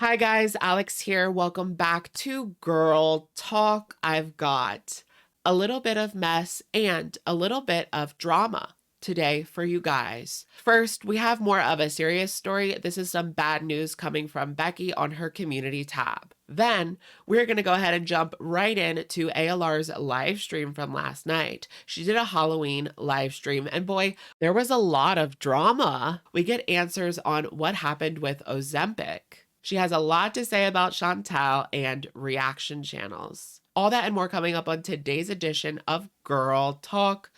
Hi guys, Alex here. Welcome back to Girl Talk. I've got a little bit of mess and a little bit of drama today for you guys. First, we have more of a serious story. This is some bad news coming from Becky on her community tab. Then we're going to go ahead and jump right into ALR's live stream from last night. She did a Halloween live stream, and boy, there was a lot of drama. We get answers on what happened with Ozempic. She has a lot to say about Chantal and reaction channels. All that and more coming up on today's edition of Girl Talk.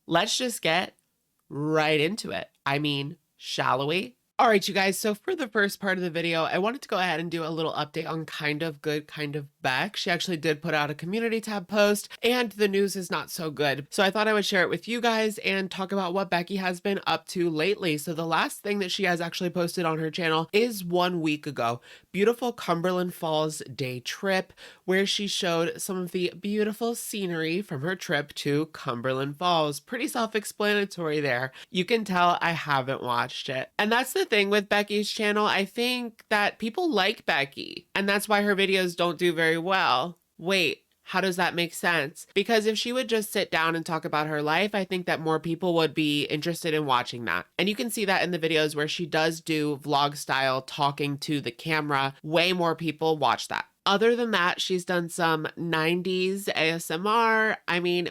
Let's just get right into it. Shall we? All right, you guys, so for the first part of the video, I wanted to go ahead and do a little update on Kind of Good, Kind of Beck. She actually did put out a community tab post, and the news is not so good. So I thought I would share it with you guys and talk about what Becky has been up to lately. So the last thing that she has actually posted on her channel is 1 week ago. Beautiful Cumberland Falls day trip, where she showed some of the beautiful scenery from her trip to Cumberland Falls. Pretty self-explanatory there. You can tell I haven't watched it. And that's the thing with Becky's channel. I think that people like Becky, and that's why her videos don't do very well. Wait, how does that make sense? Because if she would just sit down and talk about her life, I think that more people would be interested in watching that. And you can see that in the videos where she does do vlog style talking to the camera. Way more people watch that. Other than that, she's done some 90s ASMR.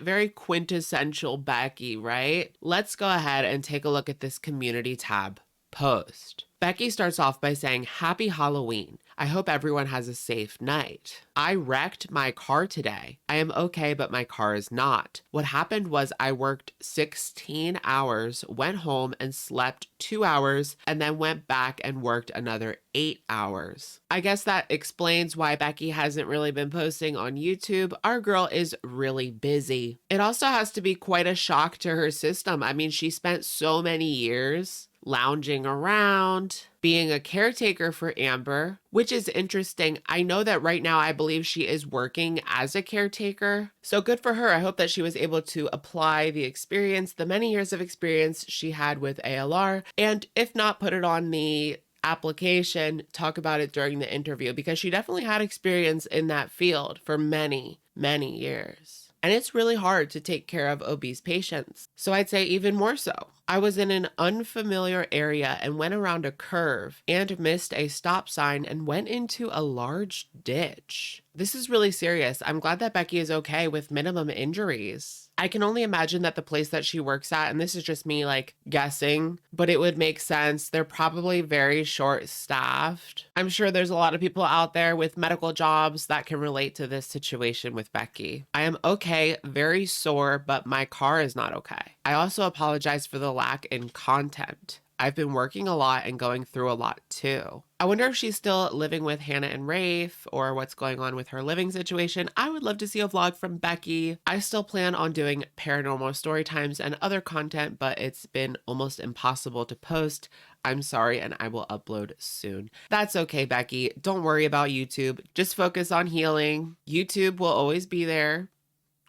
Very quintessential Becky, right? Let's go ahead and take a look at this community tab post. Becky starts off by saying, "Happy Halloween. I hope everyone has a safe night. I wrecked my car today. I am okay, but my car is not. What happened was I worked 16 hours, went home and slept 2 hours, and then went back and worked another 8 hours." I guess that explains why Becky hasn't really been posting on YouTube. Our girl is really busy. It also has to be quite a shock to her system. She spent so many years lounging around, being a caretaker for Amber, which is interesting. I know that right now I believe she is working as a caretaker. So good for her. I hope that she was able to apply the experience, the many years of experience she had with ALR, and if not, put it on the application, talk about it during the interview, because she definitely had experience in that field for many, many years. And it's really hard to take care of obese patients. So I'd say even more so. I was in an unfamiliar area and went around a curve and missed a stop sign and went into a large ditch. This is really serious. I'm glad that Becky is okay with minimum injuries. I can only imagine that the place that she works at, and this is just me guessing, but it would make sense. They're probably very short-staffed. I'm sure there's a lot of people out there with medical jobs that can relate to this situation with Becky. I am okay, very sore, but my car is not okay. I also apologize for the lack in content. I've been working a lot and going through a lot too. I wonder if she's still living with Hannah and Rafe or what's going on with her living situation. I would love to see a vlog from Becky. I still plan on doing paranormal story times and other content, but it's been almost impossible to post. I'm sorry, and I will upload soon. That's okay, Becky. Don't worry about YouTube. Just focus on healing. YouTube will always be there,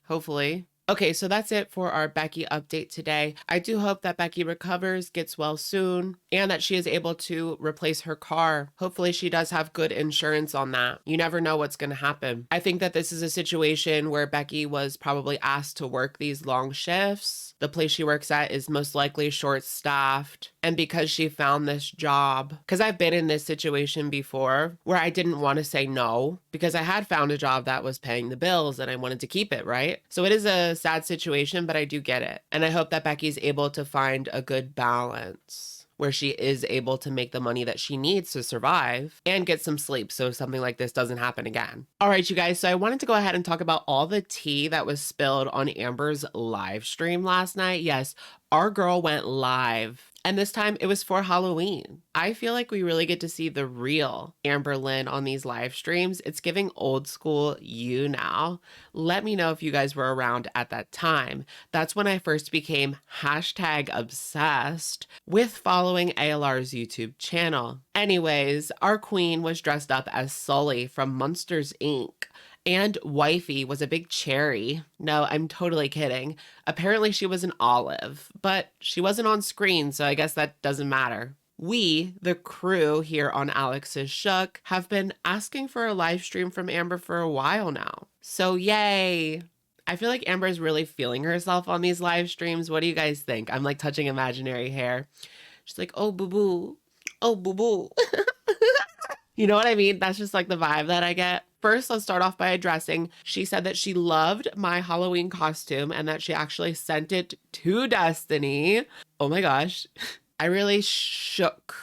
hopefully. Okay, so that's it for our Becky update today. I do hope that Becky recovers, gets well soon, and that she is able to replace her car. Hopefully she does have good insurance on that. You never know what's going to happen. I think that this is a situation where Becky was probably asked to work these long shifts. The place she works at is most likely short-staffed. And because she found this job, because I've been in this situation before where I didn't want to say no because I had found a job that was paying the bills and I wanted to keep it, right? So it is a sad situation, but I do get it. And I hope that Becky's able to find a good balance where she is able to make the money that she needs to survive and get some sleep so something like this doesn't happen again. All right, you guys, so I wanted to go ahead and talk about all the tea that was spilled on Amber's live stream last night. Yes, our girl went live. And this time it was for Halloween. I feel like we really get to see the real Amberlynn on these live streams. It's giving old school you now. Let me know if you guys were around at that time. That's when I first became #obsessed with following ALR's YouTube channel. Anyways, our queen was dressed up as Sully from Monsters, Inc. And wifey was a big cherry. No, I'm totally kidding. Apparently she was an olive, but she wasn't on screen, so I guess that doesn't matter. We, the crew here on Alex's Shook, have been asking for a live stream from Amber for a while now. So yay! I feel like Amber is really feeling herself on these live streams. What do you guys think? I'm like touching imaginary hair. She's like, oh, boo-boo. Oh, boo-boo. You know what I mean? That's just like the vibe that I get. First, let's start off by addressing, she said that she loved my Halloween costume and that she actually sent it to Destiny. Oh my gosh. I really shook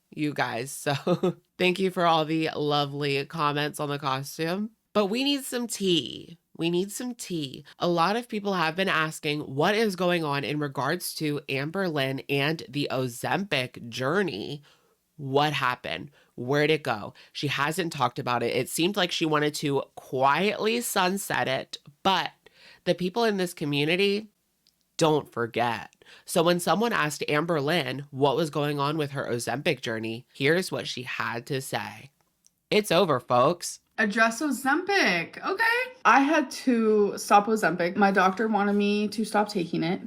you guys. So thank you for all the lovely comments on the costume. But we need some tea. We need some tea. A lot of people have been asking what is going on in regards to Amberlynn and the Ozempic journey. What happened? Where'd it go? She hasn't talked about it. It seemed like she wanted to quietly sunset it, but the people in this community don't forget. So when someone asked Amberlynn what was going on with her Ozempic journey, here's what she had to say. It's over, folks. Address Ozempic. Okay. I had to stop Ozempic. My doctor wanted me to stop taking it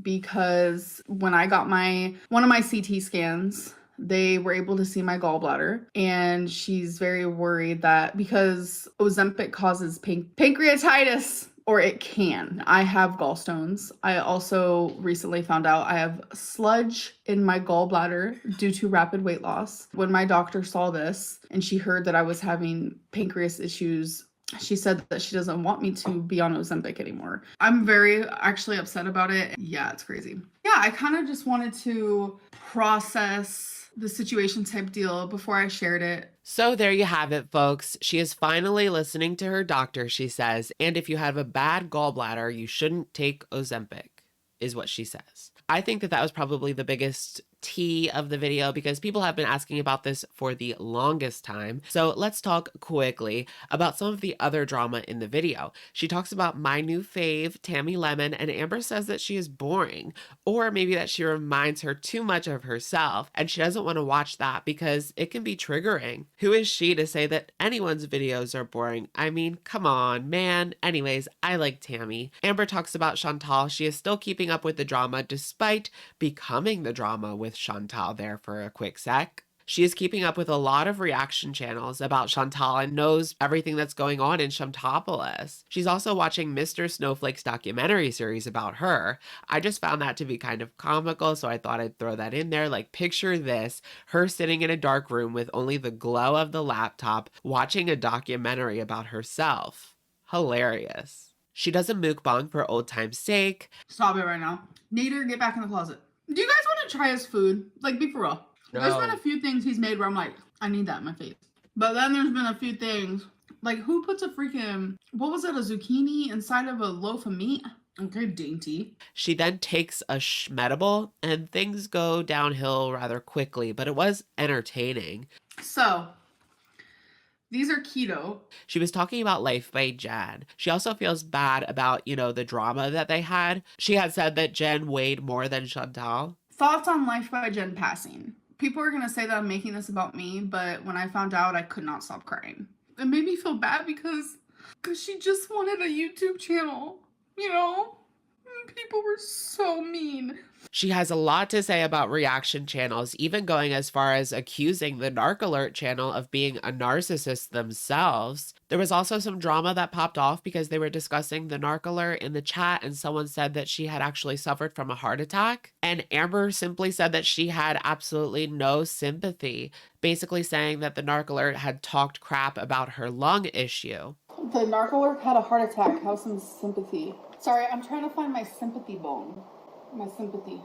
because when I got one of my CT scans, they were able to see my gallbladder, and she's very worried that because Ozempic causes pancreatitis, or it can. I have gallstones. I also recently found out I have sludge in my gallbladder due to rapid weight loss. When my doctor saw this and she heard that I was having pancreas issues, she said that she doesn't want me to be on Ozempic anymore. I'm very actually upset about it. Yeah, it's crazy. Yeah, I kind of just wanted to process the situation type deal before I shared it. So there you have it, folks. She is finally listening to her doctor, she says. And if you have a bad gallbladder, you shouldn't take Ozempic, is what she says. I think that was probably the biggest tea of the video because people have been asking about this for the longest time. So let's talk quickly about some of the other drama in the video. She talks about my new fave, Tammy Lemon, and Amber says that she is boring, or maybe that she reminds her too much of herself and she doesn't want to watch that because it can be triggering. Who is she to say that anyone's videos are boring? I mean, come on, man. Anyways, I like Tammy. Amber talks about Chantal. She is still keeping up with the drama despite becoming the drama with Chantal there for a quick sec. She is keeping up with a lot of reaction channels about Chantal and knows everything that's going on in Chantopolis. She's also watching Mr. Snowflake's documentary series about her. I just found that to be kind of comical, so I thought I'd throw that in there. Like, picture this, her sitting in a dark room with only the glow of the laptop, watching a documentary about herself. Hilarious. She does a mukbang for old time's sake. Stop it right now. Nader, get back in the closet. Do you guys want to try his food? Like, be for real. No. There's been a few things he's made where I'm like, I need that in my face. But then there's been a few things, like who puts a freaking, what was it, a zucchini inside of a loaf of meat? Okay, dainty. She then takes a schmedible and things go downhill rather quickly, but it was entertaining. So, these are keto. She was talking about Life by Jen. She also feels bad about, the drama that they had. She had said that Jen weighed more than Chantal. Thoughts on Life by Jen passing. People are going to say that I'm making this about me, but when I found out, I could not stop crying. It made me feel bad because she just wanted a YouTube channel, People were so mean. She has a lot to say about reaction channels, even going as far as accusing the narc channel of being a narcissist themselves. There was also some drama that popped off because they were discussing the narc in the chat and someone said that she had actually suffered from a heart attack. And Amber simply said that she had absolutely no sympathy, basically saying that the narc had talked crap about her lung issue. The narc had a heart attack. Have some sympathy. Sorry, I'm trying to find my sympathy bone. My sympathy.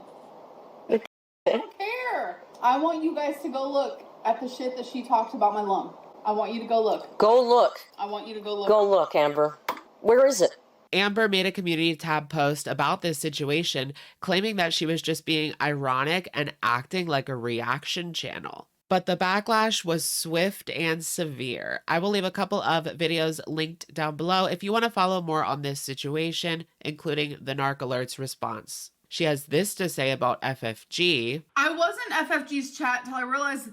I don't care. I want you guys to go look at the shit that she talked about my lung. I want you to go look. Go look. I want you to go look. Go look, Amber. Where is it? Amber made a community tab post about this situation, claiming that she was just being ironic and acting like a reaction channel. But the backlash was swift and severe. I will leave a couple of videos linked down below if you want to follow more on this situation, including the narc alert's response. She has this to say about FFG. I was in FFG's chat until I realized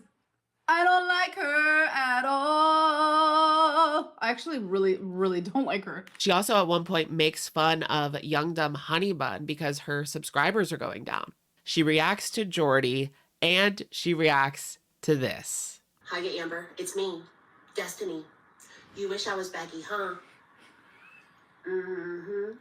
I don't like her at all. I actually really, really don't like her. She also at one point makes fun of Young Dumb Honey Bun because her subscribers are going down. She reacts to Jordy And she reacts to this. Hiya, Amber. It's me, Destiny. You wish I was Becky, huh? Mm-hmm.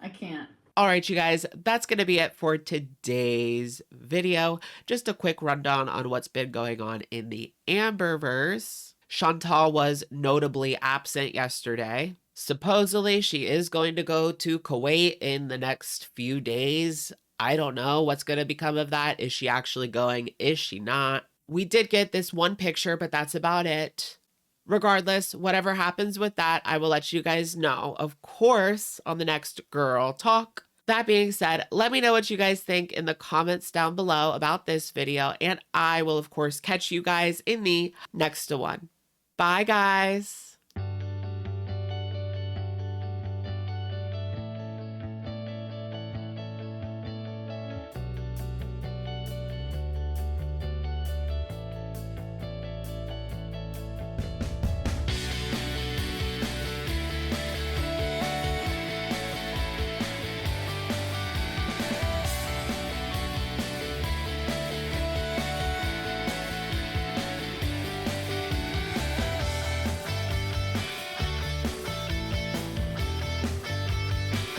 I can't. All right, you guys, that's going to be it for today's video. Just a quick rundown on what's been going on in the Amberverse. Chantal was notably absent yesterday. Supposedly, she is going to go to Kuwait in the next few days. I don't know what's going to become of that. Is she actually going? Is she not? We did get this one picture, but that's about it. Regardless, whatever happens with that, I will let you guys know, of course, on the next Girl Talk. That being said, let me know what you guys think in the comments down below about this video, and I will, of course, catch you guys in the next one. Bye, guys.